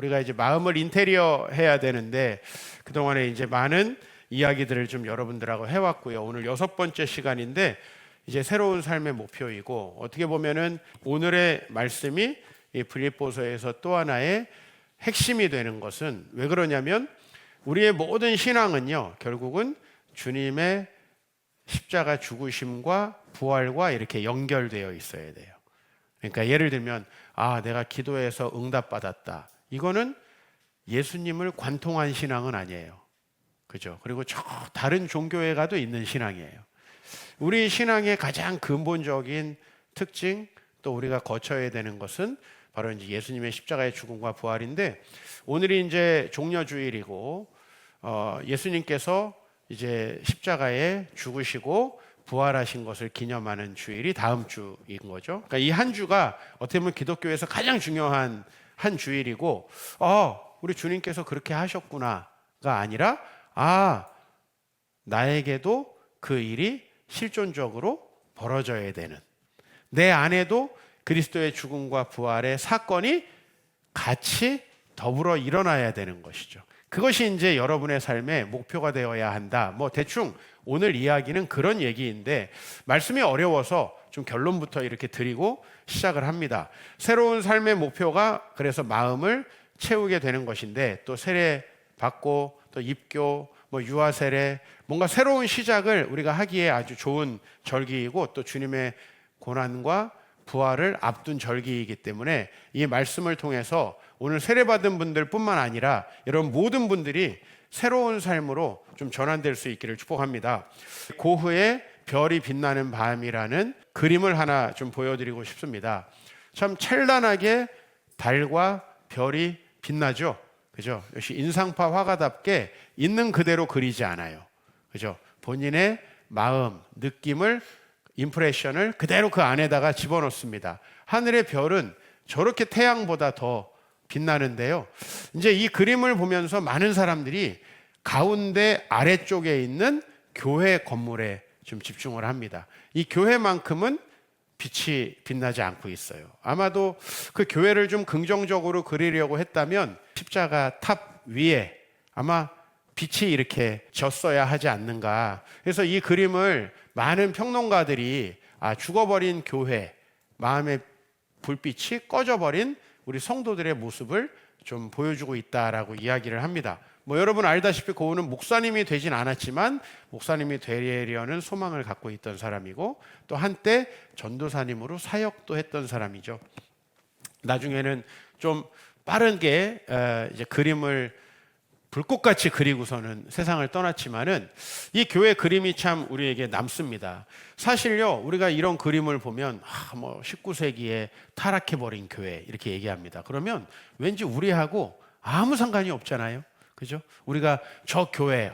우리가 이제 마음을 인테리어 해야 되는데 그동안에 이제 많은 이야기들을 좀 여러분들하고 해왔고요. 오늘 6번째 시간인데 이제 새로운 삶의 목표이고, 어떻게 보면은 오늘의 말씀이 이 빌립보서에서 또 하나의 핵심이 되는 것은 왜 그러냐면, 우리의 모든 신앙은요, 결국은 주님의 십자가 죽으심과 부활과 이렇게 연결되어 있어야 돼요. 그러니까 예를 들면, 내가 기도해서 응답받았다, 이거는 예수님을 관통한 신앙은 아니에요. 그죠? 그리고 저 다른 종교에 가도 있는 신앙이에요. 우리 신앙의 가장 근본적인 특징, 또 우리가 거쳐야 되는 것은 바로 이제 예수님의 십자가의 죽음과 부활인데, 오늘이 이제 종려주일이고, 예수님께서 이제 십자가에 죽으시고 부활하신 것을 기념하는 주일이 다음 주인 거죠. 그러니까 이 한 주가 어떻게 보면 기독교에서 가장 중요한 한 주일이고, 우리 주님께서 그렇게 하셨구나가 아니라, 나에게도 그 일이 실존적으로 벌어져야 되는, 내 안에도 그리스도의 죽음과 부활의 사건이 같이 더불어 일어나야 되는 것이죠. 그것이 이제 여러분의 삶의 목표가 되어야 한다. 대충 오늘 이야기는 그런 얘기인데, 말씀이 어려워서 좀 결론부터 이렇게 드리고 시작을 합니다. 새로운 삶의 목표가 그래서 마음을 채우게 되는 것인데, 또 세례 받고 또 입교, 유아 세례, 뭔가 새로운 시작을 우리가 하기에 아주 좋은 절기이고, 또 주님의 고난과 부활을 앞둔 절기이기 때문에 이 말씀을 통해서 오늘 세례받은 분들 뿐만 아니라 여러분 모든 분들이 새로운 삶으로 좀 전환될 수 있기를 축복합니다. 고흐의 별이 빛나는 밤이라는 그림을 하나 좀 보여드리고 싶습니다. 참 찬란하게 달과 별이 빛나죠. 그죠? 역시 인상파 화가답게 있는 그대로 그리지 않아요. 그죠? 본인의 마음, 느낌을, 임프레션을 그대로 그 안에다가 집어넣습니다. 하늘의 별은 저렇게 태양보다 더 빛나는데요. 이제 이 그림을 보면서 많은 사람들이 가운데 아래쪽에 있는 교회 건물에 좀 집중을 합니다. 이 교회만큼은 빛이 빛나지 않고 있어요. 아마도 그 교회를 좀 긍정적으로 그리려고 했다면 십자가 탑 위에 아마 빛이 이렇게 졌어야 하지 않는가. 그래서 이 그림을 많은 평론가들이 죽어버린 교회, 마음의 불빛이 꺼져버린 우리 성도들의 모습을 좀 보여주고 있다라고 이야기를 합니다. 여러분 알다시피 고흐는 목사님이 되진 않았지만 목사님이 되려는 소망을 갖고 있던 사람이고, 또 한때 전도사님으로 사역도 했던 사람이죠. 나중에는 좀 빠르게 이제 그림을 불꽃같이 그리고서는 세상을 떠났지만은 이 교회 그림이 참 우리에게 남습니다. 사실요, 우리가 이런 그림을 보면 19세기에 타락해버린 교회 이렇게 얘기합니다. 그러면 왠지 우리하고 아무 상관이 없잖아요. 그죠? 우리가 저 교회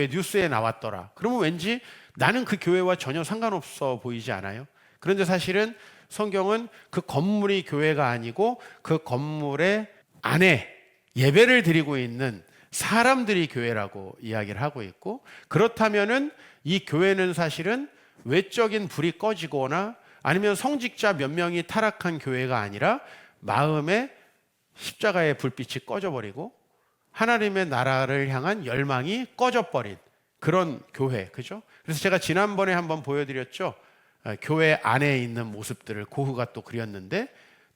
뉴스에 나왔더라. 그러면 왠지 나는 그 교회와 전혀 상관없어 보이지 않아요? 그런데 사실은 성경은 그 건물이 교회가 아니고 그 건물의 안에 예배를 드리고 있는 사람들이 교회라고 이야기를 하고 있고, 그렇다면은 이 교회는 사실은 외적인 불이 꺼지거나 아니면 성직자 몇 명이 타락한 교회가 아니라 마음의 십자가의 불빛이 꺼져버리고 하나님의 나라를 향한 열망이 꺼져버린 그런 교회, 그죠? 그래서 제가 지난번에 한번 보여드렸죠. 교회 안에 있는 모습들을 고흐가 또 그렸는데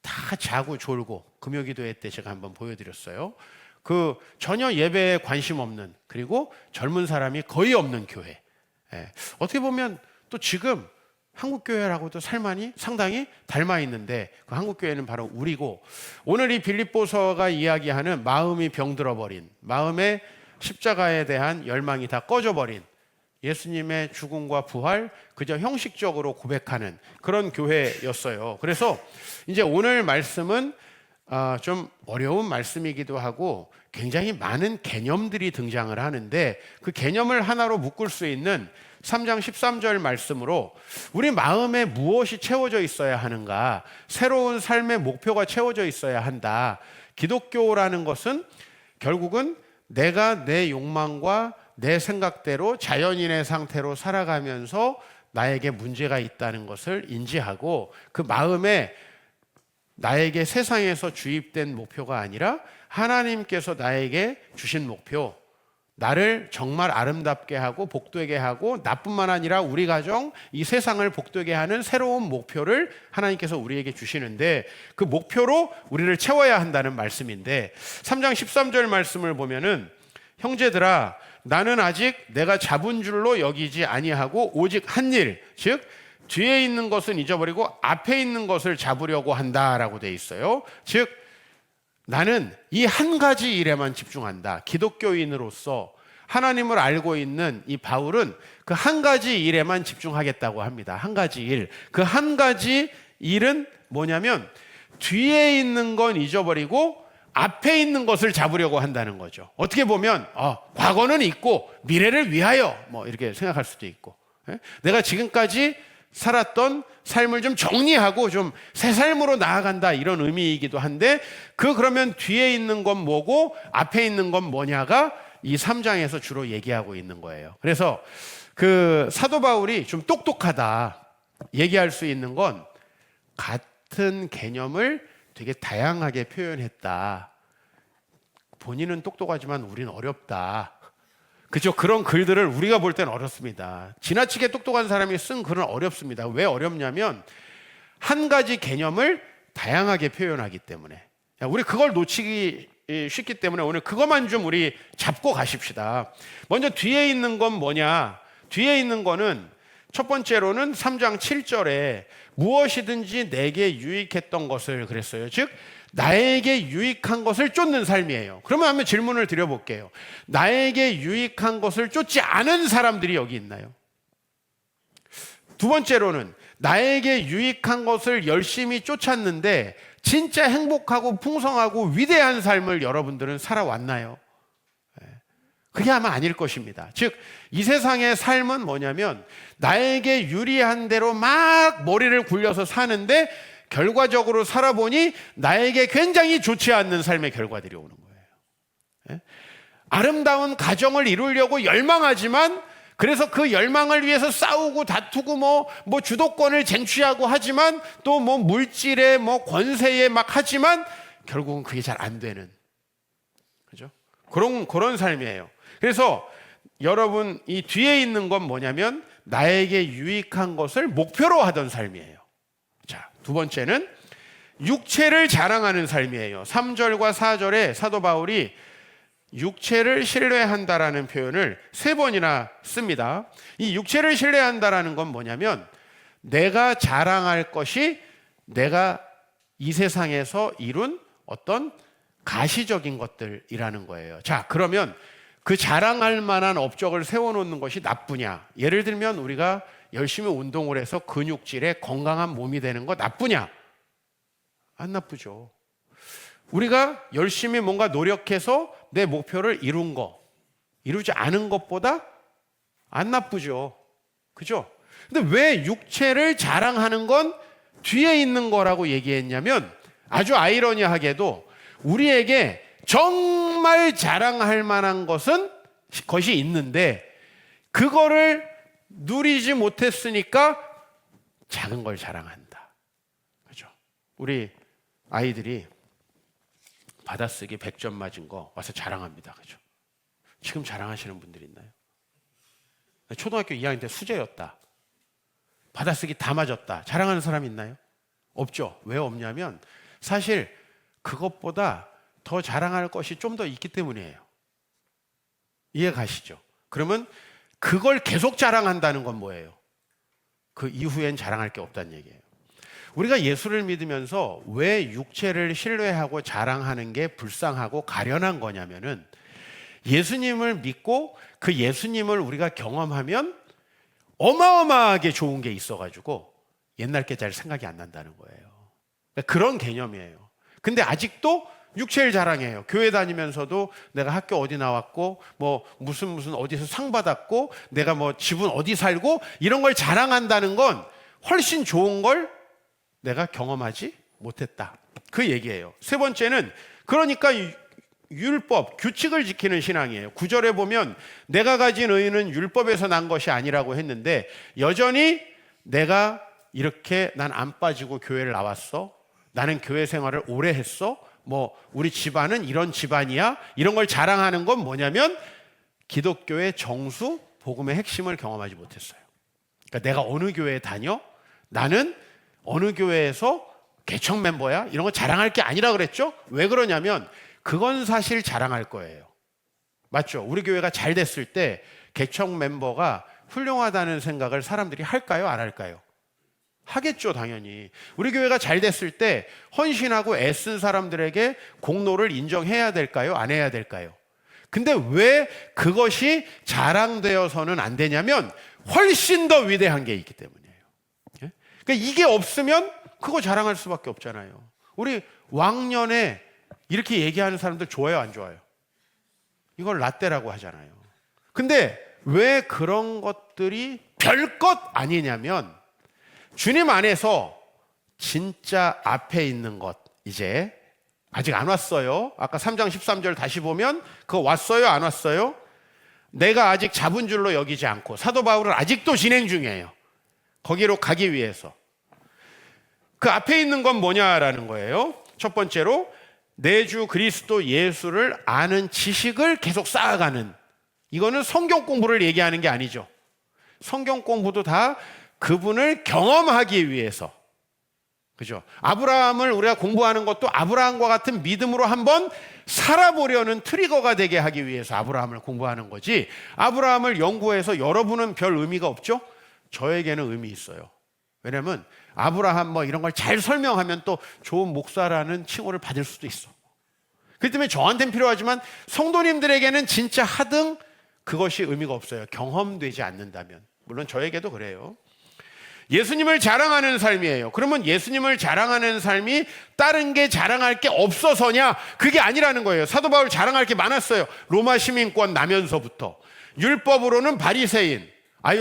다 자고 졸고, 금요기도회 때 제가 한번 보여드렸어요. 그 전혀 예배에 관심 없는, 그리고 젊은 사람이 거의 없는 교회. 어떻게 보면 또 지금 한국교회라고도 살만이 상당히 닮아 있는데, 그 한국교회는 바로 우리고, 오늘 이 빌립보서가 이야기하는 마음이 병들어버린, 마음의 십자가에 대한 열망이 다 꺼져버린 예수님의 죽음과 부활 그저 형식적으로 고백하는 그런 교회였어요. 그래서 이제 오늘 말씀은 좀 어려운 말씀이기도 하고 굉장히 많은 개념들이 등장을 하는데, 그 개념을 하나로 묶을 수 있는 3장 13절 말씀으로 우리 마음에 무엇이 채워져 있어야 하는가, 새로운 삶의 목표가 채워져 있어야 한다. 기독교라는 것은 결국은 내가 내 욕망과 내 생각대로 자연인의 상태로 살아가면서 나에게 문제가 있다는 것을 인지하고 그 마음에 나에게 세상에서 주입된 목표가 아니라 하나님께서 나에게 주신 목표, 나를 정말 아름답게 하고 복되게 하고 나뿐만 아니라 우리 가정, 이 세상을 복되게 하는 새로운 목표를 하나님께서 우리에게 주시는데 그 목표로 우리를 채워야 한다는 말씀인데 3장 13절 말씀을 보면은 형제들아 나는 아직 내가 잡은 줄로 여기지 아니하고 오직 한 일, 즉 뒤에 있는 것은 잊어버리고 앞에 있는 것을 잡으려고 한다라고 돼 있어요. 즉 나는 이 한 가지 일에만 집중한다. 기독교인으로서 하나님을 알고 있는 이 바울은 그 한 가지 일에만 집중하겠다고 합니다. 한 가지 일. 그 한 가지 일은 뭐냐면 뒤에 있는 건 잊어버리고 앞에 있는 것을 잡으려고 한다는 거죠. 어떻게 보면 과거는 있고 미래를 위하여 뭐 이렇게 생각할 수도 있고, 내가 지금까지 살았던 삶을 좀 정리하고 좀 새 삶으로 나아간다 이런 의미이기도 한데 그러면 뒤에 있는 건 뭐고 앞에 있는 건 뭐냐가 이 3장에서 주로 얘기하고 있는 거예요. 그래서 그 사도 바울이 좀 똑똑하다 얘기할 수 있는 건 같은 개념을 되게 다양하게 표현했다. 본인은 똑똑하지만 우린 어렵다. 그죠? 그런 글들을 우리가 볼 때는 어렵습니다. 지나치게 똑똑한 사람이 쓴 글은 어렵습니다. 왜 어렵냐면 한 가지 개념을 다양하게 표현하기 때문에. 우리 그걸 놓치기 쉽기 때문에 오늘 그것만 좀 우리 잡고 가십시다. 먼저 뒤에 있는 건 뭐냐? 뒤에 있는 거는 첫 번째로는 3장 7절에 무엇이든지 내게 유익했던 것을 그랬어요. 즉 나에게 유익한 것을 쫓는 삶이에요. 그러면 한번 질문을 드려볼게요. 나에게 유익한 것을 쫓지 않은 사람들이 여기 있나요? 두 번째로는 나에게 유익한 것을 열심히 쫓았는데 진짜 행복하고 풍성하고 위대한 삶을 여러분들은 살아왔나요? 그게 아마 아닐 것입니다. 즉, 이 세상의 삶은 뭐냐면 나에게 유리한 대로 막 머리를 굴려서 사는데 결과적으로 살아보니 나에게 굉장히 좋지 않는 삶의 결과들이 오는 거예요. 아름다운 가정을 이루려고 열망하지만 그래서 그 열망을 위해서 싸우고 다투고 뭐 주도권을 쟁취하고 하지만 또 뭐 물질에 뭐 권세에 막 하지만 결국은 그게 잘 안 되는, 그죠? 그런 삶이에요. 그래서 여러분 이 뒤에 있는 건 뭐냐면 나에게 유익한 것을 목표로 하던 삶이에요. 자, 두 번째는 육체를 자랑하는 삶이에요. 3절과 4절에 사도 바울이 육체를 신뢰한다라는 표현을 3번이나 씁니다. 이 육체를 신뢰한다라는 건 뭐냐면 내가 자랑할 것이 내가 이 세상에서 이룬 어떤 가시적인 것들이라는 거예요. 자, 그러면 그 자랑할 만한 업적을 세워놓는 것이 나쁘냐? 예를 들면 우리가 열심히 운동을 해서 근육질에 건강한 몸이 되는 거 나쁘냐? 안 나쁘죠. 우리가 열심히 뭔가 노력해서 내 목표를 이룬 거, 이루지 않은 것보다 안 나쁘죠. 그죠? 근데 왜 육체를 자랑하는 건 뒤에 있는 거라고 얘기했냐면 아주 아이러니하게도 우리에게 정말 자랑할 만한 것이 있는데 그거를 누리지 못했으니까 작은 걸 자랑한다. 그죠? 우리 아이들이 받아쓰기 100점 맞은 거 와서 자랑합니다. 그죠? 지금 자랑하시는 분들 있나요? 초등학교 2학년 때 수재였다. 받아쓰기 다 맞았다. 자랑하는 사람 있나요? 없죠. 왜 없냐면 사실 그것보다 더 자랑할 것이 좀 더 있기 때문이에요. 이해 가시죠? 그러면 그걸 계속 자랑한다는 건 뭐예요? 그 이후엔 자랑할 게 없다는 얘기예요. 우리가 예수를 믿으면서 왜 육체를 신뢰하고 자랑하는 게 불쌍하고 가련한 거냐면은 예수님을 믿고 그 예수님을 우리가 경험하면 어마어마하게 좋은 게 있어가지고 옛날 게 잘 생각이 안 난다는 거예요. 그런 개념이에요. 근데 아직도 육체를 자랑해요. 교회 다니면서도 내가 학교 어디 나왔고 뭐 무슨 어디서 상 받았고 내가 뭐 집은 어디 살고 이런 걸 자랑한다는 건 훨씬 좋은 걸 내가 경험하지 못했다. 그 얘기예요. 세 번째는 그러니까 율법, 규칙을 지키는 신앙이에요. 9절에 보면 내가 가진 의는 율법에서 난 것이 아니라고 했는데 여전히 내가 이렇게 난 안 빠지고 교회를 나왔어. 나는 교회 생활을 오래 했어. 뭐 우리 집안은 이런 집안이야. 이런 걸 자랑하는 건 뭐냐면 기독교의 정수, 복음의 핵심을 경험하지 못했어요. 그러니까 내가 어느 교회에 다녀? 나는 어느 교회에서 개척 멤버야? 이런 거 자랑할 게 아니라 그랬죠? 왜 그러냐면 그건 사실 자랑할 거예요. 맞죠? 우리 교회가 잘 됐을 때 개척 멤버가 훌륭하다는 생각을 사람들이 할까요? 안 할까요? 하겠죠, 당연히. 우리 교회가 잘 됐을 때 헌신하고 애쓴 사람들에게 공로를 인정해야 될까요? 안 해야 될까요? 근데 왜 그것이 자랑되어서는 안 되냐면 훨씬 더 위대한 게 있기 때문이에요. 그러니까 이게 없으면 그거 자랑할 수밖에 없잖아요. 우리 왕년에 이렇게 얘기하는 사람들 좋아요, 안 좋아요? 이걸 라떼라고 하잖아요. 근데 왜 그런 것들이 별것 아니냐면 주님 안에서 진짜 앞에 있는 것, 이제 아직 안 왔어요. 아까 3장 13절 다시 보면 그거 왔어요, 안 왔어요? 내가 아직 잡은 줄로 여기지 않고 사도 바울은 아직도 진행 중이에요. 거기로 가기 위해서. 그 앞에 있는 건 뭐냐라는 거예요. 첫 번째로 내 주 그리스도 예수를 아는 지식을 계속 쌓아가는, 이거는 성경 공부를 얘기하는 게 아니죠. 성경 공부도 다 그분을 경험하기 위해서, 그죠? 아브라함을 우리가 공부하는 것도 아브라함과 같은 믿음으로 한번 살아보려는 트리거가 되게 하기 위해서 아브라함을 공부하는 거지, 아브라함을 연구해서 여러분은 별 의미가 없죠? 저에게는 의미 있어요. 왜냐면 아브라함 뭐 이런 걸 잘 설명하면 또 좋은 목사라는 칭호를 받을 수도 있어. 그렇기 때문에 저한테는 필요하지만 성도님들에게는 진짜 하등 그것이 의미가 없어요. 경험되지 않는다면. 물론 저에게도 그래요. 예수님을 자랑하는 삶이에요. 그러면 예수님을 자랑하는 삶이 다른 게 자랑할 게 없어서냐? 그게 아니라는 거예요. 사도 바울 자랑할 게 많았어요. 로마 시민권 나면서부터. 율법으로는 바리새인.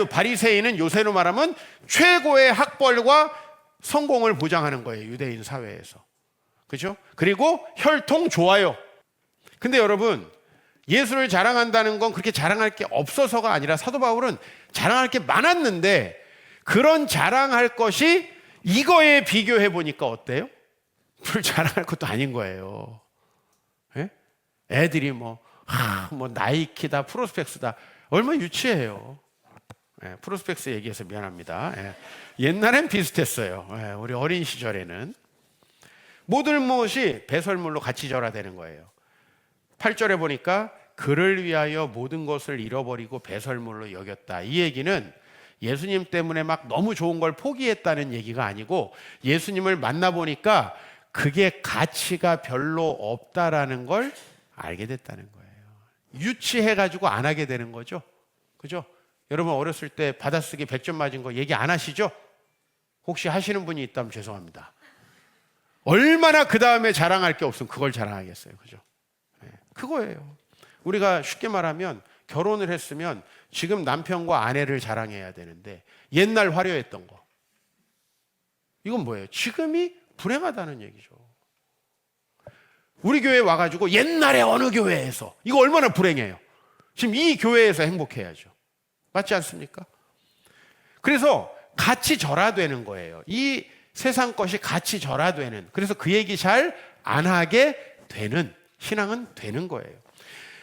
바리새인은 요새로 말하면 최고의 학벌과 성공을 보장하는 거예요. 유대인 사회에서. 그죠? 그리고 혈통 좋아요. 근데 여러분, 예수를 자랑한다는 건 그렇게 자랑할 게 없어서가 아니라 사도 바울은 자랑할 게 많았는데 그런 자랑할 것이 이거에 비교해 보니까 어때요? 별 자랑할 것도 아닌 거예요. 예? 애들이 뭐 나이키다, 프로스펙스다. 얼마나 유치해요. 예, 프로스펙스 얘기해서 미안합니다. 예. 옛날엔 비슷했어요. 예, 우리 어린 시절에는. 모든 것이 배설물로 같이 절하되는 거예요. 8절에 보니까 그를 위하여 모든 것을 잃어버리고 배설물로 여겼다. 이 얘기는 예수님 때문에 막 너무 좋은 걸 포기했다는 얘기가 아니고 예수님을 만나보니까 그게 가치가 별로 없다라는 걸 알게 됐다는 거예요. 유치해가지고 안 하게 되는 거죠. 그죠? 여러분 어렸을 때 받아쓰기 100점 맞은 거 얘기 안 하시죠? 혹시 하시는 분이 있다면 죄송합니다. 얼마나 그 다음에 자랑할 게 없으면 그걸 자랑하겠어요. 그죠? 네, 그거예요. 우리가 쉽게 말하면 결혼을 했으면 지금 남편과 아내를 자랑해야 되는데 옛날 화려했던 거. 이건 뭐예요? 지금이 불행하다는 얘기죠. 우리 교회에 와가지고 옛날에 어느 교회에서, 이거 얼마나 불행해요. 지금 이 교회에서 행복해야죠. 맞지 않습니까? 그래서 같이 절하되는 거예요. 이 세상 것이 같이 절하되는, 그래서 그 얘기 잘 안 하게 되는 신앙은 되는 거예요.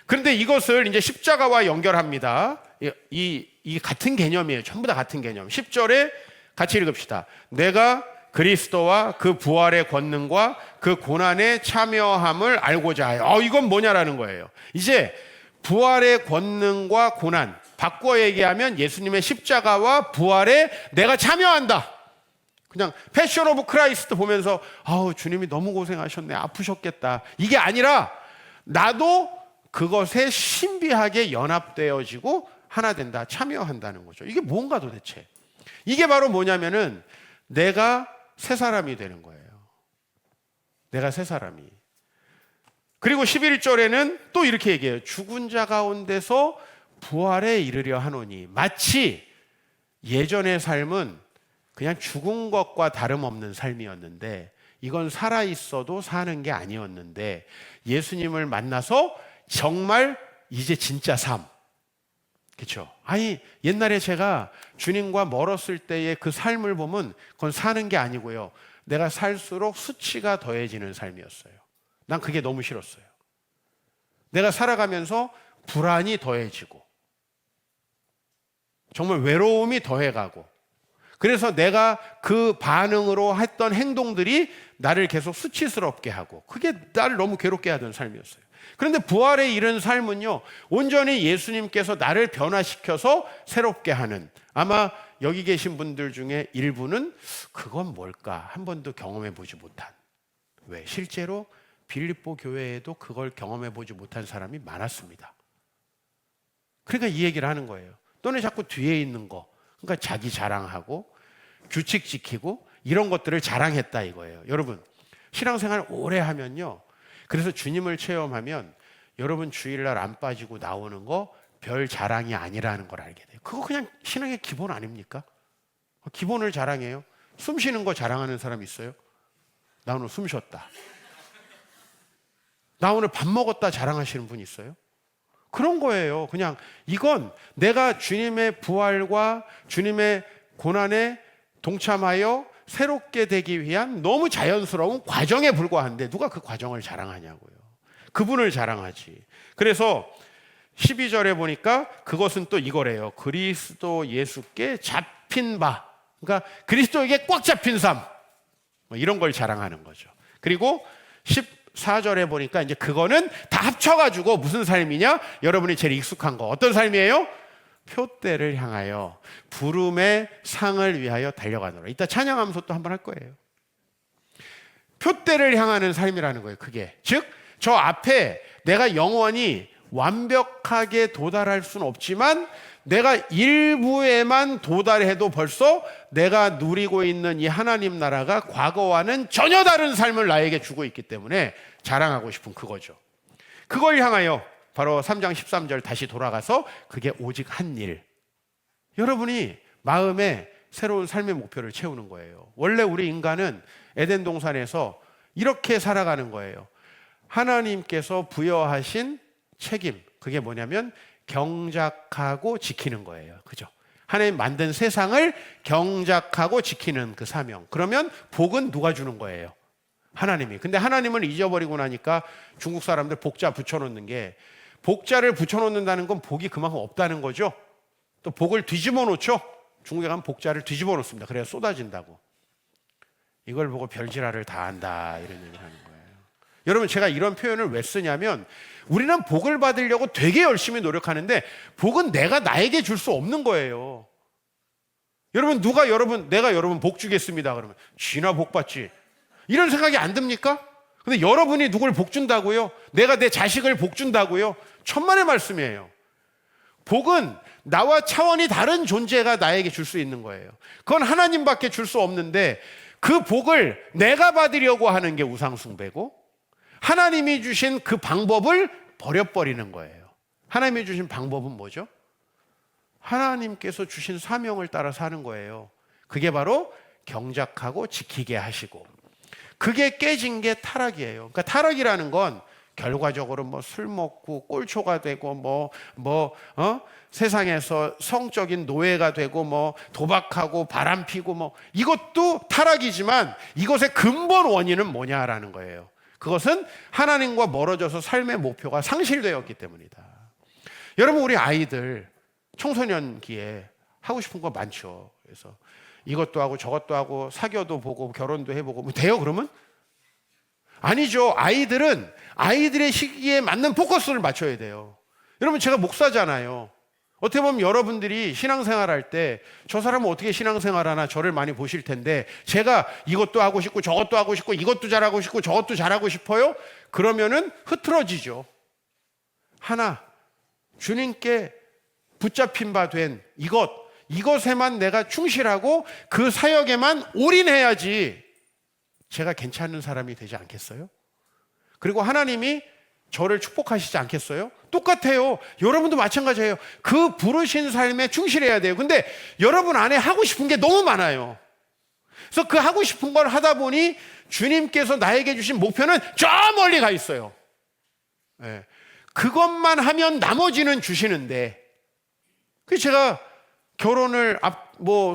그런데 이것을 이제 십자가와 연결합니다. 이 같은 개념이에요. 전부 다 같은 개념. 10절에 같이 읽읍시다. 내가 그리스도와 그 부활의 권능과 그 고난에 참여함을 알고자 하여. 이건 뭐냐라는 거예요. 이제 부활의 권능과 고난, 바꿔 얘기하면 예수님의 십자가와 부활에 내가 참여한다. 그냥 패션 오브 크라이스트 보면서 주님이 너무 고생하셨네, 아프셨겠다, 이게 아니라 나도 그것에 신비하게 연합되어지고 하나 된다, 참여한다는 거죠. 이게 뭔가 도대체. 이게 바로 뭐냐면은 내가 새 사람이 되는 거예요. 내가 새 사람이. 그리고 11절에는 또 이렇게 얘기해요. 죽은 자 가운데서 부활에 이르려 하노니. 마치 예전의 삶은 그냥 죽은 것과 다름없는 삶이었는데 이건 살아있어도 사는 게 아니었는데 예수님을 만나서 정말 이제 진짜 삶. 그렇죠? 옛날에 제가 주님과 멀었을 때의 그 삶을 보면 그건 사는 게 아니고요, 내가 살수록 수치가 더해지는 삶이었어요. 난 그게 너무 싫었어요. 내가 살아가면서 불안이 더해지고 정말 외로움이 더해가고, 그래서 내가 그 반응으로 했던 행동들이 나를 계속 수치스럽게 하고, 그게 나를 너무 괴롭게 하던 삶이었어요. 그런데 부활에 이른 삶은요, 온전히 예수님께서 나를 변화시켜서 새롭게 하는, 아마 여기 계신 분들 중에 일부는 그건 뭘까 한 번도 경험해 보지 못한, 왜? 실제로 빌립보 교회에도 그걸 경험해 보지 못한 사람이 많았습니다. 그러니까 이 얘기를 하는 거예요. 너네 자꾸 뒤에 있는 거, 그러니까 자기 자랑하고 규칙 지키고 이런 것들을 자랑했다 이거예요. 여러분, 신앙생활 오래 하면요, 그래서 주님을 체험하면 여러분 주일날 안 빠지고 나오는 거 별 자랑이 아니라는 걸 알게 돼요. 그거 그냥 신앙의 기본 아닙니까? 기본을 자랑해요. 숨 쉬는 거 자랑하는 사람 있어요? 나 오늘 숨 쉬었다. 나 오늘 밥 먹었다 자랑하시는 분 있어요? 그런 거예요. 그냥 이건 내가 주님의 부활과 주님의 고난에 동참하여 새롭게 되기 위한 너무 자연스러운 과정에 불과한데 누가 그 과정을 자랑하냐고요. 그분을 자랑하지. 그래서 12절에 보니까 그것은 또 이거래요. 그리스도 예수께 잡힌 바, 그러니까 그리스도에게 꽉 잡힌 삶, 뭐 이런 걸 자랑하는 거죠. 그리고 14절에 보니까 이제 그거는 다 합쳐가지고 무슨 삶이냐? 여러분이 제일 익숙한 거 어떤 삶이에요? 표대를 향하여 부름의 상을 위하여 달려가노라. 이따 찬양하면서 또 한번 할 거예요. 표대를 향하는 삶이라는 거예요. 그게 즉 저 앞에 내가 영원히 완벽하게 도달할 수는 없지만 내가 일부에만 도달해도 벌써 내가 누리고 있는 이 하나님 나라가 과거와는 전혀 다른 삶을 나에게 주고 있기 때문에 자랑하고 싶은 그거죠. 그걸 향하여 바로 3장 13절 다시 돌아가서 그게 오직 한 일, 여러분이 마음에 새로운 삶의 목표를 채우는 거예요. 원래 우리 인간은 에덴 동산에서 이렇게 살아가는 거예요. 하나님께서 부여하신 책임, 그게 뭐냐면 경작하고 지키는 거예요. 그죠? 하나님 만든 세상을 경작하고 지키는 그 사명. 그러면 복은 누가 주는 거예요? 하나님이. 근데 하나님을 잊어버리고 나니까 중국 사람들 복자 붙여놓는 게, 복자를 붙여놓는다는 건 복이 그만큼 없다는 거죠. 또 복을 뒤집어 놓죠. 중국에 가면 복자를 뒤집어 놓습니다. 그래야 쏟아진다고. 이걸 보고 별지랄을 다 한다 이런 얘기를 하는 거예요. 여러분, 제가 이런 표현을 왜 쓰냐면 우리는 복을 받으려고 되게 열심히 노력하는데 복은 내가 나에게 줄 수 없는 거예요. 여러분, 내가 여러분 복 주겠습니다 그러면 쥐나 복 받지 이런 생각이 안 듭니까? 근데 여러분이 누굴 복 준다고요? 내가 내 자식을 복 준다고요? 천만의 말씀이에요. 복은 나와 차원이 다른 존재가 나에게 줄 수 있는 거예요. 그건 하나님밖에 줄 수 없는데 그 복을 내가 받으려고 하는 게 우상숭배고, 하나님이 주신 그 방법을 버려버리는 거예요. 하나님이 주신 방법은 뭐죠? 하나님께서 주신 사명을 따라 사는 거예요. 그게 바로 경작하고 지키게 하시고, 그게 깨진 게 타락이에요. 그러니까 타락이라는 건 결과적으로 뭐 술 먹고 꼴초가 되고 세상에서 성적인 노예가 되고 뭐 도박하고 바람 피고 뭐 이것도 타락이지만 이것의 근본 원인은 뭐냐라는 거예요. 그것은 하나님과 멀어져서 삶의 목표가 상실되었기 때문이다. 여러분, 우리 아이들 청소년기에 하고 싶은 거 많죠. 그래서 이것도 하고 저것도 하고 사교도 보고 결혼도 해보고 뭐 돼요 그러면? 아니죠. 아이들은 아이들의 시기에 맞는 포커스를 맞춰야 돼요. 여러분, 제가 목사잖아요. 어떻게 보면 여러분들이 신앙생활할 때 저 사람은 어떻게 신앙생활하나 저를 많이 보실 텐데, 제가 이것도 하고 싶고 저것도 하고 싶고 이것도 잘하고 싶고 저것도 잘하고 싶어요? 그러면은 흐트러지죠. 하나, 주님께 붙잡힌 바 된 이것에만 내가 충실하고 그 사역에만 올인해야지 제가 괜찮은 사람이 되지 않겠어요? 그리고 하나님이 저를 축복하시지 않겠어요? 똑같아요. 여러분도 마찬가지예요. 그 부르신 삶에 충실해야 돼요. 근데 여러분 안에 하고 싶은 게 너무 많아요. 그래서 그 하고 싶은 걸 하다 보니 주님께서 나에게 주신 목표는 저 멀리 가 있어요. 네. 그것만 하면 나머지는 주시는데, 그래서 제가 결혼을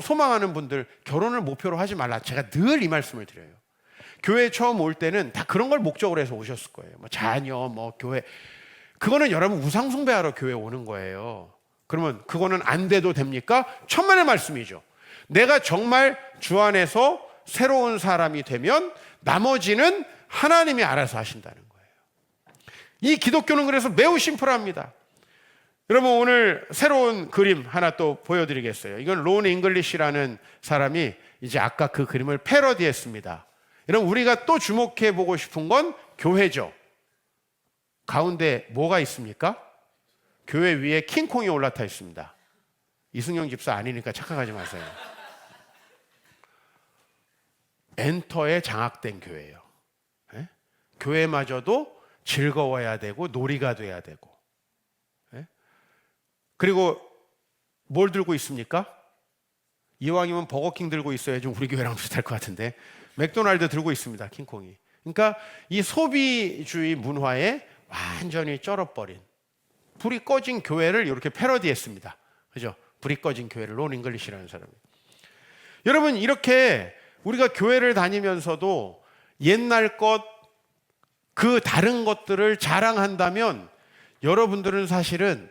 소망하는 분들 결혼을 목표로 하지 말라, 제가 늘 이 말씀을 드려요. 교회 처음 올 때는 다 그런 걸 목적으로 해서 오셨을 거예요. 뭐 자녀, 뭐 교회. 그거는 여러분 우상숭배하러 교회 오는 거예요. 그러면 그거는 안 돼도 됩니까? 천만의 말씀이죠. 내가 정말 주 안에서 새로운 사람이 되면 나머지는 하나님이 알아서 하신다는 거예요. 이 기독교는 그래서 매우 심플합니다. 여러분 오늘 새로운 그림 하나 또 보여드리겠어요. 이건 론 잉글리시라는 사람이 이제 아까 그 그림을 패러디했습니다. 여러분 우리가 또 주목해 보고 싶은 건 교회죠. 가운데 뭐가 있습니까? 교회 위에 킹콩이 올라타 있습니다. 이승용 집사 아니니까 착각하지 마세요. 엔터에 장악된 교회예요. 네? 교회마저도 즐거워야 되고 놀이가 돼야 되고. 네? 그리고 뭘 들고 있습니까? 이왕이면 버거킹 들고 있어야지 우리 교회랑 비슷할 것 같은데 맥도날드 들고 있습니다. 킹콩이. 그러니까 이 소비주의 문화에 완전히 쩔어버린 불이 꺼진 교회를 이렇게 패러디했습니다. 그죠? 불이 꺼진 교회를 론 잉글리시라는 사람이. 여러분 이렇게 우리가 교회를 다니면서도 옛날 것, 그 다른 것들을 자랑한다면 여러분들은 사실은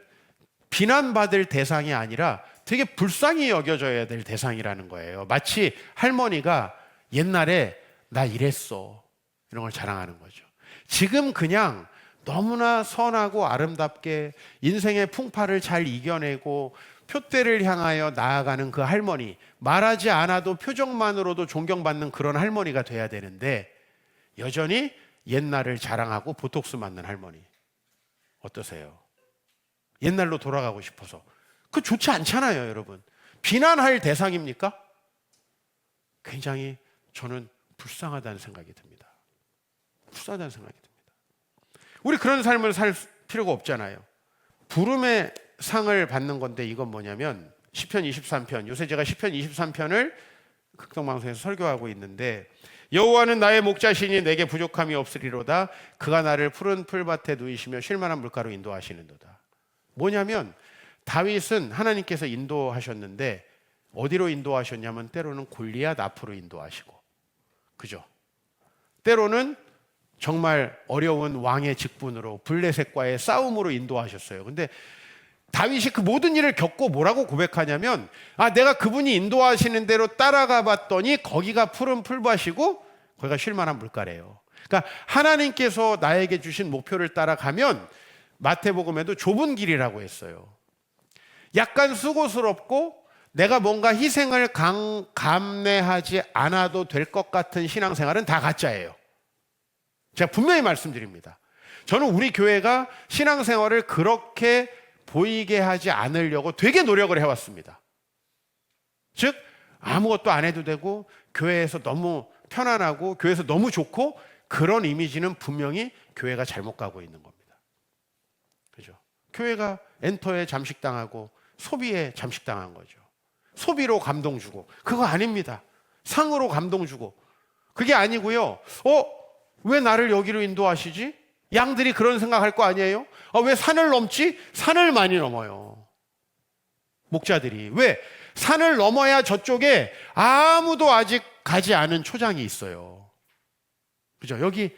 비난받을 대상이 아니라 되게 불쌍히 여겨져야 될 대상이라는 거예요. 마치 할머니가 옛날에 나 이랬어 이런 걸 자랑하는 거죠. 지금 그냥 너무나 선하고 아름답게 인생의 풍파를 잘 이겨내고 표대를 향하여 나아가는 그 할머니, 말하지 않아도 표정만으로도 존경받는 그런 할머니가 돼야 되는데 여전히 옛날을 자랑하고 보톡스 맞는 할머니. 어떠세요? 옛날로 돌아가고 싶어서. 그거 좋지 않잖아요, 여러분. 비난할 대상입니까? 굉장히 저는 불쌍하다는 생각이 듭니다. 불쌍하다는 생각이 듭니다. 우리 그런 삶을 살 필요가 없잖아요. 부름의 상을 받는 건데 이건 뭐냐면 시편 23편. 요새 제가 시편 23편을 극동방송에서 설교하고 있는데 여호와는 나의 목자시니 내게 부족함이 없으리로다. 그가 나를 푸른 풀밭에 누이시며 쉴만한 물가로 인도하시는도다. 뭐냐면 다윗은 하나님께서 인도하셨는데 어디로 인도하셨냐면 때로는 골리앗 앞으로 인도하시고, 그죠? 때로는 정말 어려운 왕의 직분으로 블레셋과의 싸움으로 인도하셨어요. 근데 다윗이 그 모든 일을 겪고 뭐라고 고백하냐면 내가 그분이 인도하시는 대로 따라가 봤더니 거기가 푸른 풀밭이고 거기가 쉴만한 물가래요. 그러니까 하나님께서 나에게 주신 목표를 따라가면 마태복음에도 좁은 길이라고 했어요. 약간 수고스럽고 내가 뭔가 희생을 감내하지 않아도 될 것 같은 신앙생활은 다 가짜예요. 제가 분명히 말씀드립니다. 저는 우리 교회가 신앙생활을 그렇게 보이게 하지 않으려고 되게 노력을 해왔습니다. 즉 아무것도 안 해도 되고 교회에서 너무 편안하고 교회에서 너무 좋고 그런 이미지는 분명히 교회가 잘못 가고 있는 겁니다. 그죠? 교회가 엔터에 잠식당하고 소비에 잠식당한 거죠. 소비로 감동 주고 그거 아닙니다. 상으로 감동 주고 그게 아니고요. 왜 나를 여기로 인도하시지? 양들이 그런 생각할 거 아니에요? 왜 산을 넘지? 산을 많이 넘어요. 목자들이. 왜? 산을 넘어야 저쪽에 아무도 아직 가지 않은 초장이 있어요. 그죠? 여기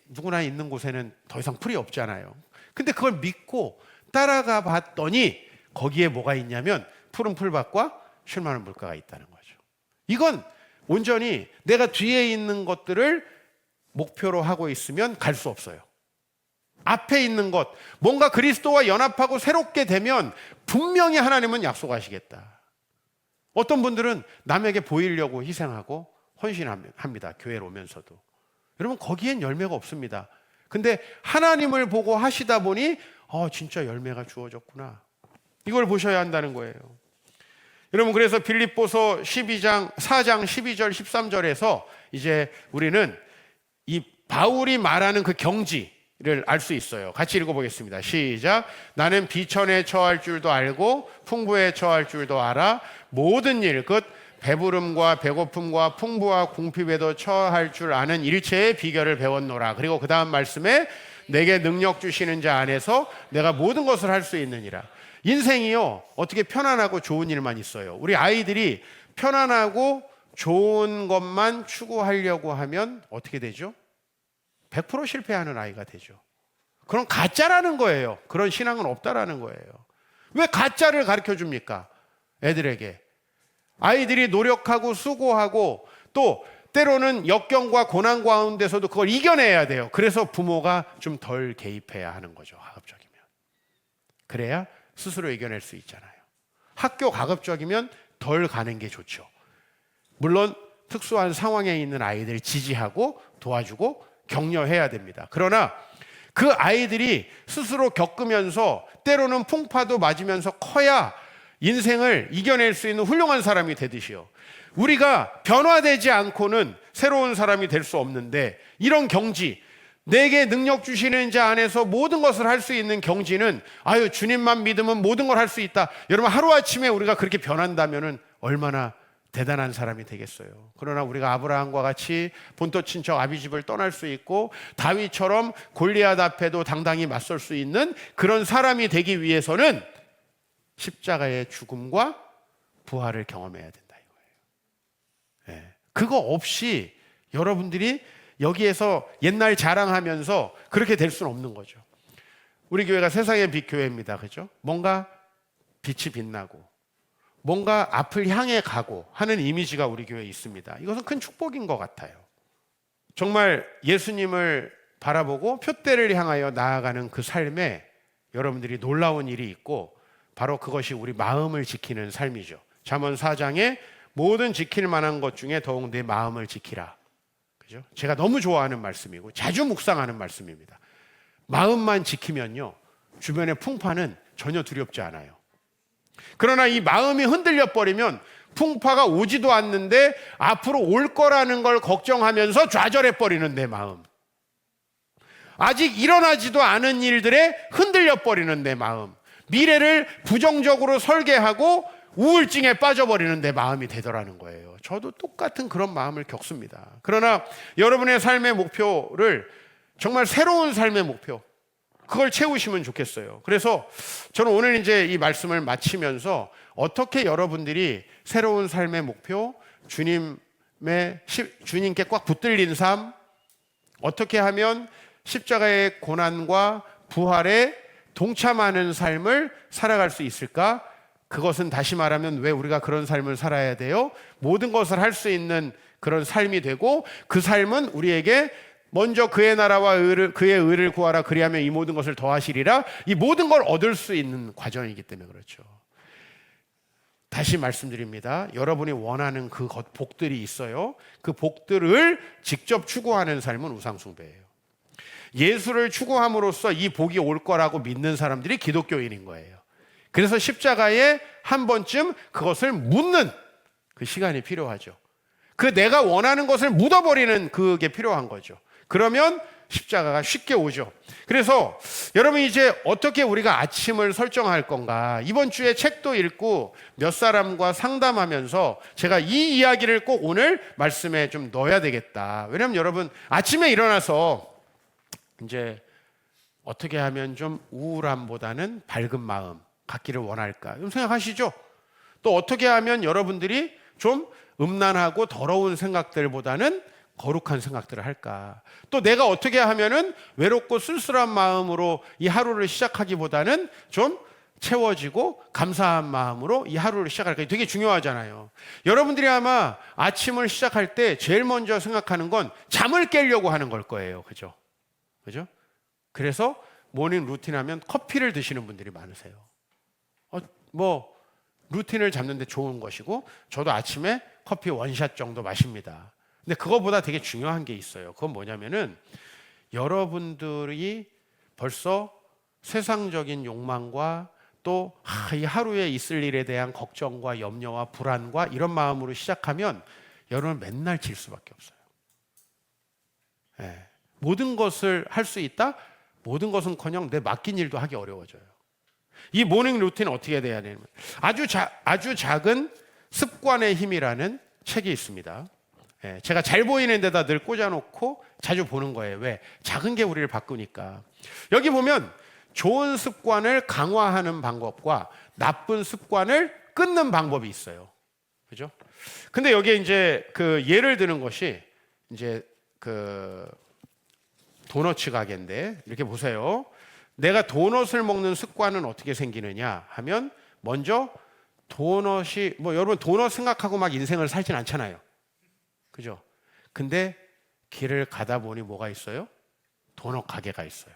누구나 있는 곳에는 더 이상 풀이 없잖아요. 근데 그걸 믿고 따라가 봤더니 거기에 뭐가 있냐면 푸른 풀밭과 쉴만한 물가가 있다는 거죠. 이건 온전히 내가 뒤에 있는 것들을 목표로 하고 있으면 갈 수 없어요. 앞에 있는 것, 뭔가 그리스도와 연합하고 새롭게 되면 분명히 하나님은 약속하시겠다. 어떤 분들은 남에게 보이려고 희생하고 헌신합니다. 교회로 오면서도. 여러분 거기엔 열매가 없습니다. 근데 하나님을 보고 하시다 보니 진짜 열매가 주어졌구나. 이걸 보셔야 한다는 거예요. 여러분 그래서 빌립보서 4장 12절 13절에서 이제 우리는 이 바울이 말하는 그 경지를 알 수 있어요. 같이 읽어보겠습니다. 시작. 나는 비천에 처할 줄도 알고 풍부에 처할 줄도 알아. 모든 일, 곧 배부름과 배고픔과 풍부와 궁핍에도 처할 줄 아는 일체의 비결을 배웠노라. 그리고 그 다음 말씀에 내게 능력 주시는 자 안에서 내가 모든 것을 할 수 있느니라. 인생이요 어떻게 편안하고 좋은 일만 있어요. 우리 아이들이 편안하고 좋은 것만 추구하려고 하면 어떻게 되죠? 100% 실패하는 아이가 되죠. 그럼 가짜라는 거예요. 그런 신앙은 없다라는 거예요. 왜 가짜를 가르쳐 줍니까? 애들에게. 아이들이 노력하고 수고하고 또 때로는 역경과 고난 가운데서도 그걸 이겨내야 돼요. 그래서 부모가 좀 덜 개입해야 하는 거죠. 가급적이면. 그래야 스스로 이겨낼 수 있잖아요. 학교 가급적이면 덜 가는 게 좋죠. 물론 특수한 상황에 있는 아이들 지지하고 도와주고 격려해야 됩니다. 그러나 그 아이들이 스스로 겪으면서 때로는 풍파도 맞으면서 커야 인생을 이겨낼 수 있는 훌륭한 사람이 되듯이요. 우리가 변화되지 않고는 새로운 사람이 될 수 없는데, 이런 경지, 내게 능력 주시는 자 안에서 모든 것을 할 수 있는 경지는 주님만 믿으면 모든 걸 할 수 있다. 여러분, 하루아침에 우리가 그렇게 변한다면 얼마나 대단한 사람이 되겠어요. 그러나 우리가 아브라함과 같이 본토 친척 아비집을 떠날 수 있고 다윗처럼 골리앗 앞에도 당당히 맞설 수 있는 그런 사람이 되기 위해서는 십자가의 죽음과 부활을 경험해야 된다 이거예요. 네. 그거 없이 여러분들이 여기에서 옛날 자랑하면서 그렇게 될 수는 없는 거죠. 우리 교회가 세상의 빛 교회입니다. 그죠? 뭔가 빛이 빛나고 뭔가 앞을 향해 가고 하는 이미지가 우리 교회에 있습니다. 이것은 큰 축복인 것 같아요. 정말 예수님을 바라보고 표대를 향하여 나아가는 그 삶에 여러분들이 놀라운 일이 있고, 바로 그것이 우리 마음을 지키는 삶이죠. 잠언 4장에 모든 지킬 만한 것 중에 더욱 내 마음을 지키라. 그죠? 제가 너무 좋아하는 말씀이고 자주 묵상하는 말씀입니다. 마음만 지키면요, 주변의 풍파는 전혀 두렵지 않아요. 그러나 이 마음이 흔들려 버리면 풍파가 오지도 않는데 앞으로 올 거라는 걸 걱정하면서 좌절해 버리는 내 마음, 아직 일어나지도 않은 일들에 흔들려 버리는 내 마음, 미래를 부정적으로 설계하고 우울증에 빠져버리는 내 마음이 되더라는 거예요. 저도 똑같은 그런 마음을 겪습니다. 그러나 여러분의 삶의 목표를, 정말 새로운 삶의 목표, 그걸 채우시면 좋겠어요. 그래서 저는 오늘 이제 이 말씀을 마치면서 어떻게 여러분들이 새로운 삶의 목표, 주님께 꽉 붙들린 삶, 어떻게 하면 십자가의 고난과 부활에 동참하는 삶을 살아갈 수 있을까? 그것은 다시 말하면 왜 우리가 그런 삶을 살아야 돼요? 모든 것을 할 수 있는 그런 삶이 되고, 그 삶은 우리에게 먼저 그의 나라와 그의 의를 구하라, 그리하면 이 모든 것을 더하시리라, 이 모든 걸 얻을 수 있는 과정이기 때문에 그렇죠. 다시 말씀드립니다. 여러분이 원하는 그 복들이 있어요. 그 복들을 직접 추구하는 삶은 우상숭배예요. 예수를 추구함으로써 이 복이 올 거라고 믿는 사람들이 기독교인인 거예요. 그래서 십자가에 한 번쯤 그것을 묻는 그 시간이 필요하죠. 그 내가 원하는 것을 묻어버리는 그게 필요한 거죠. 그러면 십자가가 쉽게 오죠. 그래서 여러분, 이제 어떻게 우리가 아침을 설정할 건가? 이번 주에 책도 읽고 몇 사람과 상담하면서 제가 이 이야기를 꼭 오늘 말씀에 좀 넣어야 되겠다. 왜냐하면 여러분, 아침에 일어나서 이제 어떻게 하면 좀 우울함보다는 밝은 마음 갖기를 원할까? 좀 생각하시죠? 또 어떻게 하면 여러분들이 좀 음란하고 더러운 생각들보다는 거룩한 생각들을 할까? 또 내가 어떻게 하면은 외롭고 쓸쓸한 마음으로 이 하루를 시작하기보다는 좀 채워지고 감사한 마음으로 이 하루를 시작할까? 되게 중요하잖아요. 여러분들이 아마 아침을 시작할 때 제일 먼저 생각하는 건 잠을 깨려고 하는 걸 거예요. 그죠? 그죠? 그래서 모닝 루틴 하면 커피를 드시는 분들이 많으세요. 루틴을 잡는 데 좋은 것이고, 저도 아침에 커피 원샷 정도 마십니다. 근데 그거보다 되게 중요한 게 있어요. 그건 뭐냐면은 여러분들이 벌써 세상적인 욕망과 또 이 하루에 있을 일에 대한 걱정과 염려와 불안과 이런 마음으로 시작하면 여러분은 맨날 질 수밖에 없어요. 네. 모든 것을 할 수 있다? 모든 것은커녕 내 맡긴 일도 하기 어려워져요. 이 모닝 루틴은 어떻게 돼야 되냐면 아주 작은 습관의 힘이라는 책이 있습니다. 제가 잘 보이는 데다 늘 꽂아놓고 자주 보는 거예요. 왜? 작은 게 우리를 바꾸니까. 여기 보면 좋은 습관을 강화하는 방법과 나쁜 습관을 끊는 방법이 있어요. 그죠? 근데 여기에 이제 그 예를 드는 것이 이제 그 도너츠 가게인데 이렇게 보세요. 내가 도넛을 먹는 습관은 어떻게 생기느냐 하면 먼저 도넛이 뭐 여러분 도넛 생각하고 막 인생을 살진 않잖아요. 그죠? 근데 길을 가다 보니 뭐가 있어요? 도넛 가게가 있어요.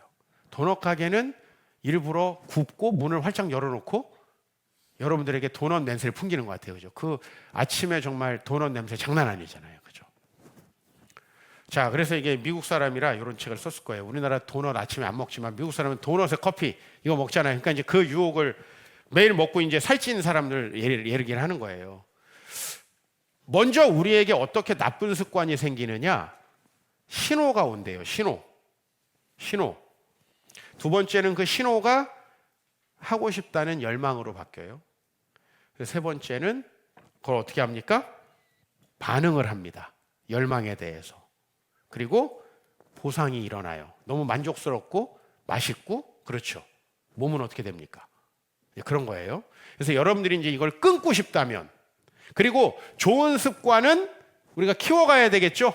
도넛 가게는 일부러 굽고 문을 활짝 열어놓고 여러분들에게 도넛 냄새를 풍기는 것 같아요. 그죠? 그 아침에 정말 도넛 냄새 장난 아니잖아요. 그죠? 자, 그래서 이게 미국 사람이라 이런 책을 썼을 거예요. 우리나라 도넛 아침에 안 먹지만 미국 사람은 도넛에 커피 이거 먹잖아요. 그러니까 이제 그 유혹을 매일 먹고 이제 살찐 사람들 얘기를 하는 거예요. 먼저 우리에게 어떻게 나쁜 습관이 생기느냐? 신호가 온대요. 신호. 두 번째는 그 신호가 하고 싶다는 열망으로 바뀌어요. 세 번째는 그걸 어떻게 합니까? 반응을 합니다. 열망에 대해서. 그리고 보상이 일어나요. 너무 만족스럽고 맛있고 그렇죠. 몸은 어떻게 됩니까? 그런 거예요. 그래서 여러분들이 이제 이걸 끊고 싶다면 그리고 좋은 습관은 우리가 키워가야 되겠죠?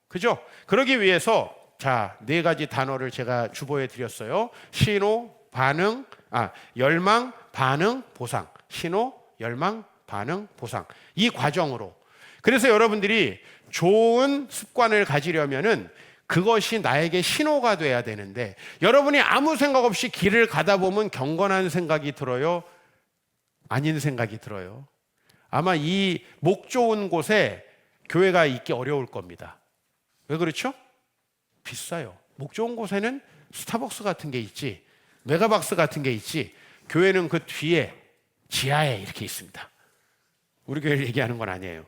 그죠? 그러기 위해서 자, 4가지 단어를 제가 주보해 드렸어요. 신호, 반응, 열망, 반응, 보상. 신호, 열망, 반응, 보상. 이 과정으로. 그래서 여러분들이 좋은 습관을 가지려면은 그것이 나에게 신호가 돼야 되는데 여러분이 아무 생각 없이 길을 가다 보면 경건한 생각이 들어요? 아닌 생각이 들어요? 아마 이 목 좋은 곳에 교회가 있기 어려울 겁니다. 왜 그렇죠? 비싸요. 목 좋은 곳에는 스타벅스 같은 게 있지, 메가박스 같은 게 있지, 교회는 그 뒤에 지하에 이렇게 있습니다. 우리 교회를 얘기하는 건 아니에요.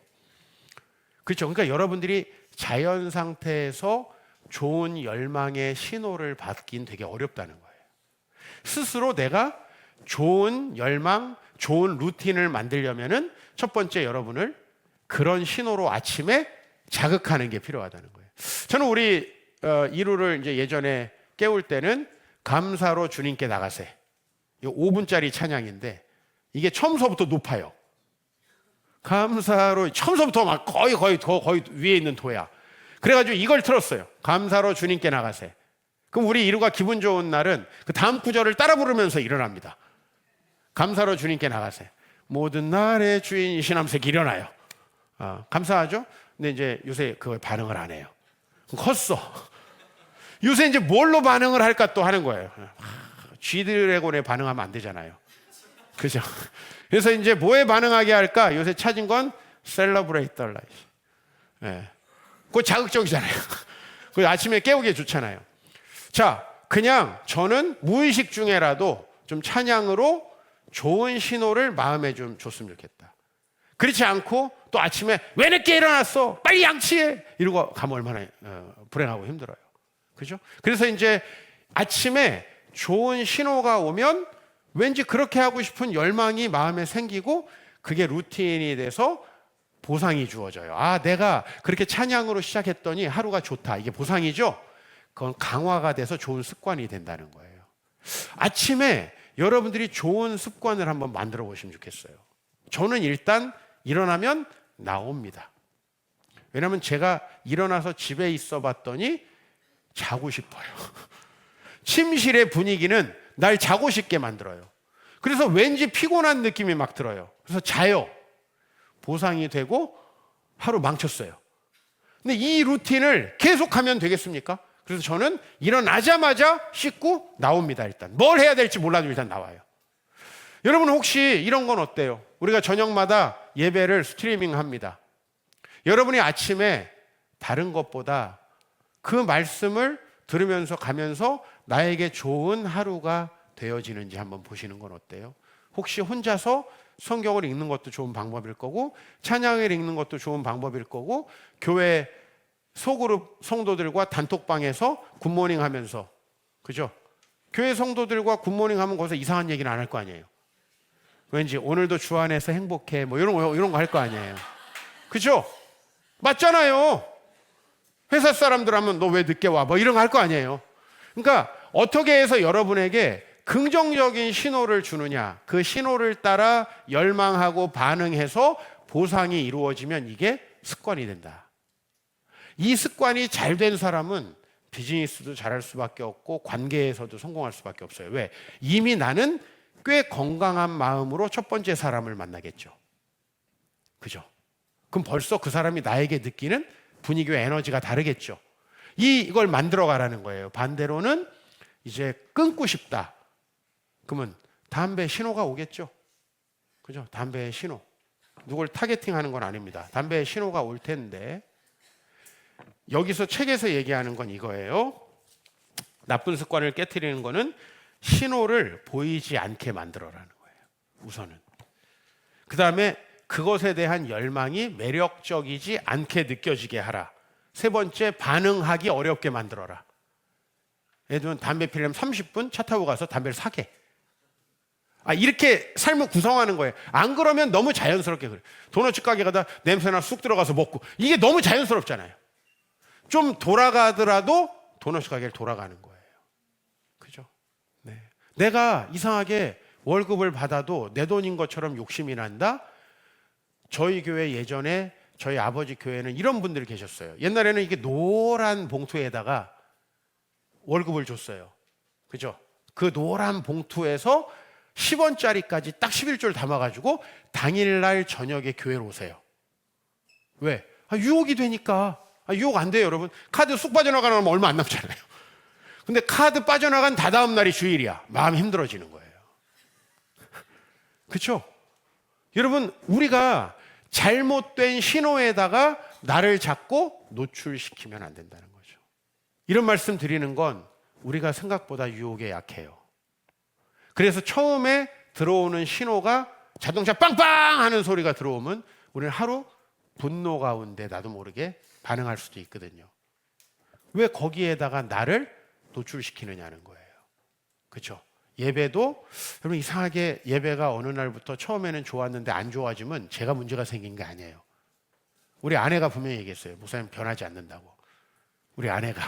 그렇죠? 그러니까 여러분들이 자연 상태에서 좋은 열망의 신호를 받긴 되게 어렵다는 거예요. 스스로 내가 좋은 열망, 좋은 루틴을 만들려면은 첫 번째 여러분을 그런 신호로 아침에 자극하는 게 필요하다는 거예요. 저는 우리 이루를 이제 예전에 깨울 때는 감사로 주님께 나가세. 5분짜리 찬양인데 이게 처음서부터 높아요. 감사로 처음서부터 막 거의 위에 있는 도야. 그래가지고 이걸 틀었어요. 감사로 주님께 나가세. 그럼 우리 이루가 기분 좋은 날은 그 다음 구절을 따라 부르면서 일어납니다. 감사로 주님께 나가세. 모든 날의 주인이신 하면서 일어나요. 감사하죠? 근데 이제 요새 그걸 반응을 안 해요. 컸어. 요새 이제 뭘로 반응을 할까 또 하는 거예요. G드래곤에 반응하면 안 되잖아요. 그죠? 그래서 이제 뭐에 반응하게 할까? 요새 찾은 건 Celebrate the Life. 예. 그거 자극적이잖아요. 그 아침에 깨우기에 좋잖아요. 자, 그냥 저는 무의식 중에라도 좀 찬양으로 좋은 신호를 마음에 좀 줬으면 좋겠다. 그렇지 않고 또 아침에 왜 늦게 일어났어? 빨리 양치해! 이러고 가면 얼마나 불행하고 힘들어요. 그죠? 그래서 이제 아침에 좋은 신호가 오면 왠지 그렇게 하고 싶은 열망이 마음에 생기고 그게 루틴이 돼서 보상이 주어져요. 내가 그렇게 찬양으로 시작했더니 하루가 좋다. 이게 보상이죠? 그건 강화가 돼서 좋은 습관이 된다는 거예요. 아침에 여러분들이 좋은 습관을 한번 만들어 보시면 좋겠어요. 저는 일단 일어나면 나옵니다. 왜냐하면 제가 일어나서 집에 있어 봤더니 자고 싶어요. 침실의 분위기는 날 자고 싶게 만들어요. 그래서 왠지 피곤한 느낌이 막 들어요. 그래서 자요. 보상이 되고 하루 망쳤어요. 근데 이 루틴을 계속하면 되겠습니까? 그래서 저는 일어나자마자 씻고 나옵니다. 일단 뭘 해야 될지 몰라도 일단 나와요. 여러분 혹시 이런 건 어때요? 우리가 저녁마다 예배를 스트리밍 합니다. 여러분이 아침에 다른 것보다 그 말씀을 들으면서 가면서 나에게 좋은 하루가 되어지는지 한번 보시는 건 어때요? 혹시 혼자서 성경을 읽는 것도 좋은 방법일 거고 찬양을 읽는 것도 좋은 방법일 거고 교회 소그룹 성도들과 단톡방에서 굿모닝 하면서 그죠? 교회 성도들과 굿모닝 하면 거기서 이상한 얘기는 안 할 거 아니에요. 왠지 오늘도 주 안에서 행복해 뭐 이런 거 할 거 아니에요. 그죠? 맞잖아요. 회사 사람들 하면 너 왜 늦게 와? 뭐 이런 거 할 거 아니에요. 그러니까 어떻게 해서 여러분에게 긍정적인 신호를 주느냐, 그 신호를 따라 열망하고 반응해서 보상이 이루어지면 이게 습관이 된다. 이 습관이 잘 된 사람은 비즈니스도 잘할 수밖에 없고 관계에서도 성공할 수밖에 없어요. 왜? 이미 나는 꽤 건강한 마음으로 첫 번째 사람을 만나겠죠. 그죠? 그럼 벌써 그 사람이 나에게 느끼는 분위기와 에너지가 다르겠죠. 이걸 만들어 가라는 거예요. 반대로는 이제 끊고 싶다. 그러면 담배 신호가 오겠죠. 그죠? 담배의 신호. 누굴 타겟팅하는 건 아닙니다. 담배의 신호가 올 텐데 여기서 책에서 얘기하는 건 이거예요. 나쁜 습관을 깨트리는 거는 신호를 보이지 않게 만들어라는 거예요. 우선은. 그 다음에 그것에 대한 열망이 매력적이지 않게 느껴지게 하라. 세 번째, 반응하기 어렵게 만들어라. 예를 들면 담배 피려면 30분 차 타고 가서 담배를 사게. 이렇게 삶을 구성하는 거예요. 안 그러면 너무 자연스럽게 그래. 도넛집 가게 가다 냄새나 쑥 들어가서 먹고. 이게 너무 자연스럽잖아요. 좀 돌아가더라도 도넛 가게를 돌아가는 거예요. 그죠? 네. 내가 이상하게 월급을 받아도 내 돈인 것처럼 욕심이 난다? 저희 교회 예전에 저희 아버지 교회는 이런 분들이 계셨어요. 옛날에는 이게 노란 봉투에다가 월급을 줬어요. 그죠? 그 노란 봉투에서 10원짜리까지 딱 11줄 담아가지고 당일날 저녁에 교회로 오세요. 왜? 유혹이 되니까. 유혹 안 돼요, 여러분. 카드 쑥 빠져나가는 건 얼마 안 남잖아요. 근데 카드 빠져나간 다다음 날이 주일이야. 마음이 힘들어지는 거예요. 그렇죠? 여러분, 우리가 잘못된 신호에다가 나를 자꾸 노출시키면 안 된다는 거죠. 이런 말씀 드리는 건 우리가 생각보다 유혹에 약해요. 그래서 처음에 들어오는 신호가 자동차 빵빵 하는 소리가 들어오면 우리는 하루 분노 가운데 나도 모르게 반응할 수도 있거든요. 왜 거기에다가 나를 노출시키느냐는 거예요. 그렇죠? 예배도 여러분 이상하게 예배가 어느 날부터 처음에는 좋았는데 안 좋아지면 제가 문제가 생긴 게 아니에요. 우리 아내가 분명히 얘기했어요. 목사님 변하지 않는다고. 우리 아내가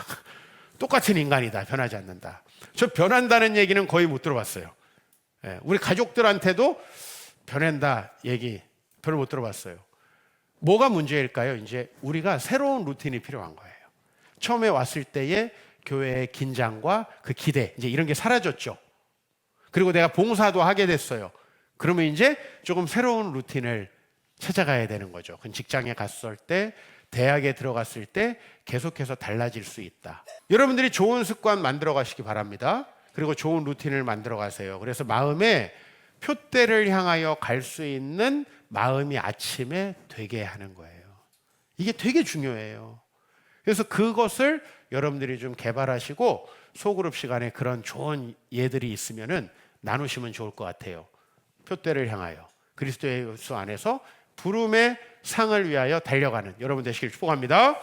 똑같은 인간이다. 변하지 않는다. 저 변한다는 얘기는 거의 못 들어봤어요. 우리 가족들한테도 변한다 얘기 별로 못 들어봤어요. 뭐가 문제일까요? 이제 우리가 새로운 루틴이 필요한 거예요. 처음에 왔을 때의 교회의 긴장과 그 기대, 이제 이런 게 사라졌죠. 그리고 내가 봉사도 하게 됐어요. 그러면 이제 조금 새로운 루틴을 찾아가야 되는 거죠. 그건 직장에 갔을 때, 대학에 들어갔을 때 계속해서 달라질 수 있다. 여러분들이 좋은 습관 만들어 가시기 바랍니다. 그리고 좋은 루틴을 만들어 가세요. 그래서 마음에 표대를 향하여 갈 수 있는 마음이 아침에 되게 하는 거예요. 이게 되게 중요해요. 그래서 그것을 여러분들이 좀 개발하시고 소그룹 시간에 그런 좋은 예들이 있으면은 나누시면 좋을 것 같아요. 표대를 향하여 그리스도 예수 안에서 부름의 상을 위하여 달려가는 여러분 되시길 축복합니다.